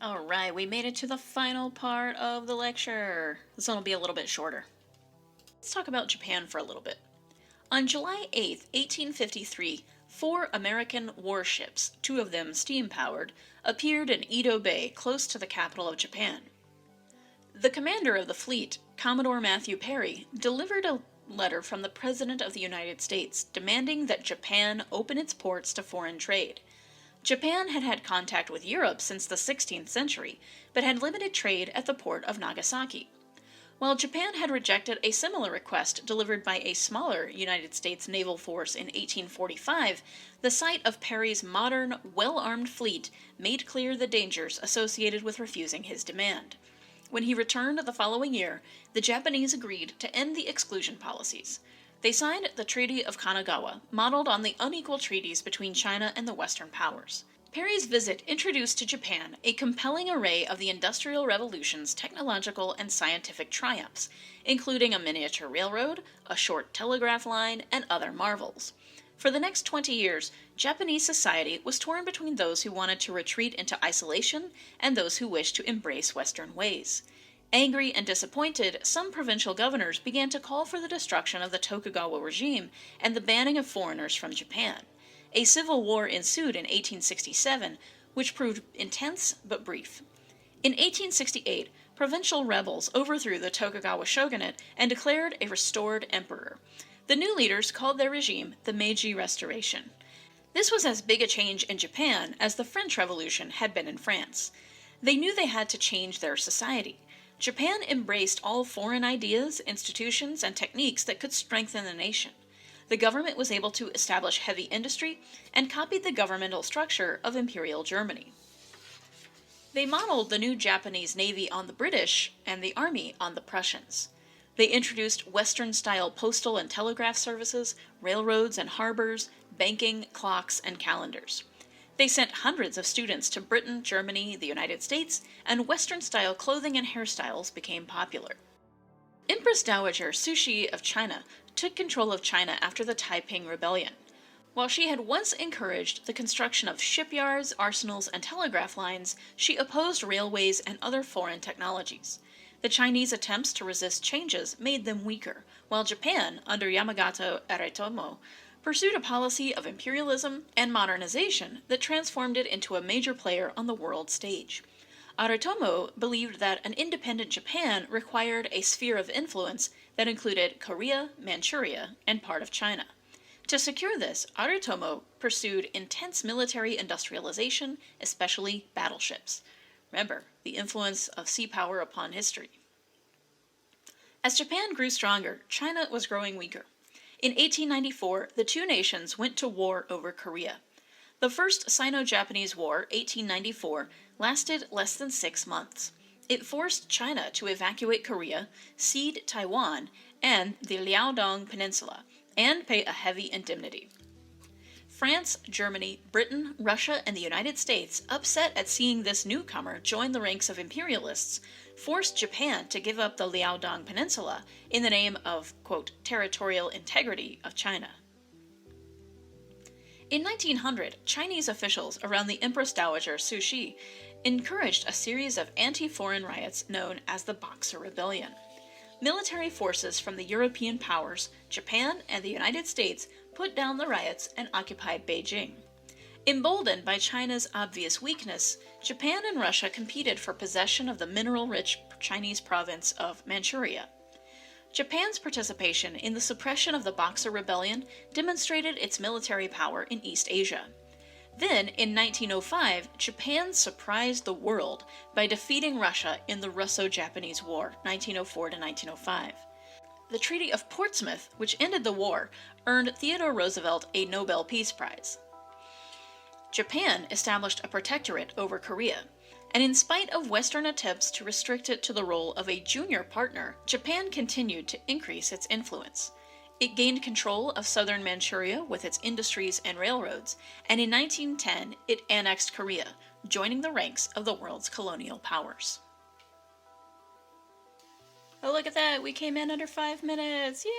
Alright, we made it to the final part of the lecture. This one will be a little bit shorter. Let's talk about Japan for a little bit. On July 8th, 1853, 4 American warships, 2 of them steam-powered, appeared in Edo Bay, close to the capital of Japan. The commander of the fleet, Commodore Matthew Perry, delivered a letter from the President of the United States demanding that Japan open its ports to foreign trade. Japan had had contact with Europe since the 16th century, but had limited trade at the port of Nagasaki. While Japan had rejected a similar request delivered by a smaller United States naval force in 1845, the sight of Perry's modern, well-armed fleet made clear the dangers associated with refusing his demand. When he returned the following year, the Japanese agreed to end the exclusion policies. They signed the Treaty of Kanagawa, modeled on the unequal treaties between China and the Western powers. Perry's visit introduced to Japan a compelling array of the Industrial Revolution's technological and scientific triumphs, including a miniature railroad, a short telegraph line, and other marvels. For the next 20 years, Japanese society was torn between those who wanted to retreat into isolation and those who wished to embrace Western ways. Angry and disappointed, some provincial governors began to call for the destruction of the Tokugawa regime and the banning of foreigners from Japan. A civil war ensued in 1867, which proved intense but brief. In 1868, provincial rebels overthrew the Tokugawa shogunate and declared a restored emperor. The new leaders called their regime the Meiji Restoration. This was as big a change in Japan as the French Revolution had been in France. They knew they had to change their society. Japan embraced all foreign ideas, institutions, and techniques that could strengthen the nation. The government was able to establish heavy industry and copied the governmental structure of Imperial Germany. They modeled the new Japanese Navy on the British and the Army on the Prussians. They introduced Western-style postal and telegraph services, railroads and harbors, banking, clocks, and calendars. They sent hundreds of students to Britain, Germany, the United States, and Western-style clothing and hairstyles became popular. Empress Dowager Cixi of China took control of China after the Taiping Rebellion. While she had once encouraged the construction of shipyards, arsenals, and telegraph lines, she opposed railways and other foreign technologies. The Chinese attempts to resist changes made them weaker, while Japan, under Yamagata Aritomo, pursued a policy of imperialism and modernization that transformed it into a major player on the world stage. Aritomo believed that an independent Japan required a sphere of influence that included Korea, Manchuria, and part of China. To secure this, Aritomo pursued intense military industrialization, especially battleships. Remember, the influence of sea power upon history. As Japan grew stronger, China was growing weaker. In 1894, the two nations went to war over Korea. The First Sino-Japanese War, 1894, lasted less than 6 months. It forced China to evacuate Korea, cede Taiwan and the Liaodong Peninsula, and pay a heavy indemnity. France, Germany, Britain, Russia, and the United States, upset at seeing this newcomer join the ranks of imperialists, forced Japan to give up the Liaodong Peninsula in the name of, quote, territorial integrity of China. In 1900, Chinese officials around the Empress Dowager Cixi encouraged a series of anti-foreign riots known as the Boxer Rebellion. Military forces from the European powers, Japan, and the United States put down the riots and occupied Beijing. Emboldened by China's obvious weakness, Japan and Russia competed for possession of the mineral-rich Chinese province of Manchuria. Japan's participation in the suppression of the Boxer Rebellion demonstrated its military power in East Asia. Then, in 1905, Japan surprised the world by defeating Russia in the Russo-Japanese War, 1904 to 1905. The Treaty of Portsmouth, which ended the war, earned Theodore Roosevelt a Nobel Peace Prize. Japan established a protectorate over Korea, and in spite of Western attempts to restrict it to the role of a junior partner, Japan continued to increase its influence. It gained control of southern Manchuria with its industries and railroads, and in 1910 it annexed Korea, joining the ranks of the world's colonial powers. Oh, look at that! We came in under 5 minutes! Yay!